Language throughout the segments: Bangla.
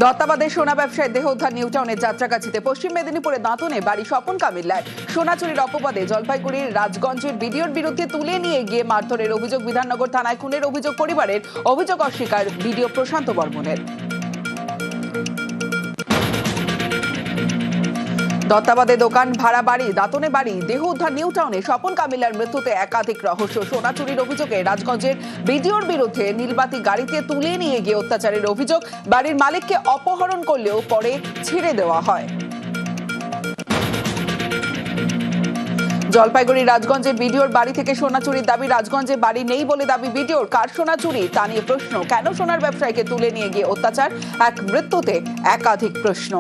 দত্তাবাদের সোনা ব্যবসায়ী দেহ উদ্ধার নিউটাউনের যাত্রাগাছিতে। পশ্চিম মেদিনীপুরে দাঁতনে বাড়ি স্বপন কামিল্লায় সোনা চুরির অপবাদে জলপাইগুড়ির রাজগঞ্জের বিডিওর বিরুদ্ধে তুলে নিয়ে গিয়ে মারধরের অভিযোগ। বিধাননগর থানায় খুনের অভিযোগ পরিবারের, অভিযোগ অস্বীকার বিডিও প্রশান্ত বর্মনের। দত্তাবাদে দোকান, ভাড়া বাড়ি, দাঁতনে বাড়ি, দেহ উদ্ধার নিউটাউনে। স্বপন কামিল্লার মৃত্যুতে একাধিক রহস্য। সোনা চুরির অভিযোগে রাজগঞ্জের বিডিওর বিরুদ্ধে নীলবাতি গাড়িতে তুলে নিয়ে গিয়ে অত্যাচারের অভিযোগ। বাড়ির মালিককে অপহরণ করলেও পরে ছেড়ে দেওয়া হয়। জলপাইগুড়ির রাজগঞ্জের বিডিওর বাড়ি থেকে সোনা চুরির দাবি। রাজগঞ্জে বাড়ি নেই বলে দাবি বিডিওর। কার সোনা চুরি তা নিয়ে প্রশ্ন। কেন সোনার ব্যবসায়ীকে তুলে নিয়ে গিয়ে অত্যাচার? এক মৃত্যুতে একাধিক প্রশ্ন।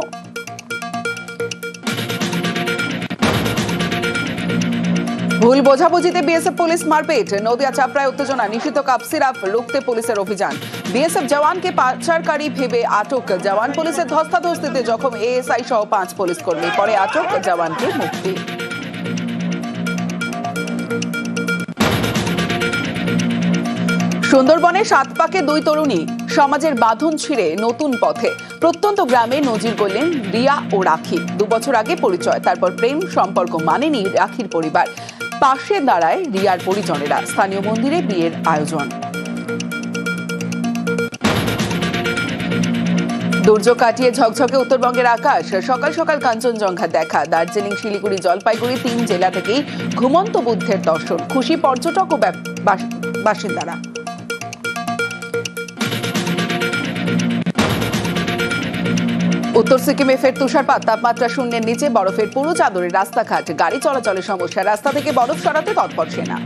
ভুল বোঝাবুঝিতে বিএসএফ পুলিশ মারপিট। নদিয়া চাপড়ায় উত্তেজনা। নিষিদ্ধ কাপ সিরাপ রুখতে পুলিশের অভিযান। বিএসএফ জওয়ানকে পাচারকারী ভেবে আটক জওয়ান। পুলিশের ধস্তাধস্তিতে জখম এএসআই সহ 5 পুলিশ কর্মী। পরে আটক জওয়ানকে মুক্তি। সুন্দরবনে 7 পাকে 2 তরুণী সমাজের বাঁধন ছিঁড়ে নতুন পথে। প্রত্যন্ত গ্রামে নজির গড়লেন রিয়া ও রাখি। 2 বছর আগে পরিচয়, তারপর প্রেম সম্পর্ক মানেনি রাখির পরিবার। পাশে দাঁড়ায় রিয়ার পরিজনেরা। স্থানীয় মন্দিরে বিয়ের আয়োজন। দুর্যোগ কাটিয়ে ঝকঝকে উত্তরবঙ্গের আকাশ। সকাল সকাল কাঞ্চনজঙ্ঘা দেখা। দার্জিলিং, শিলিগুড়ি, জলপাইগুড়ি 3 জেলা থেকেই ঘুমন্ত বুদ্ধের দর্শন। খুশি পর্যটক ও বাসিন্দারা। উত্তর সিকিমে ফের তুষারপাত। তাপমাত্রা শূন্যের নিচে। বরফের পুরো চাদরে রাস্তাঘাট। গাড়ি চলাচলের সমস্যা। রাস্তা থেকে বরফ সরাতে তৎপর সেনা।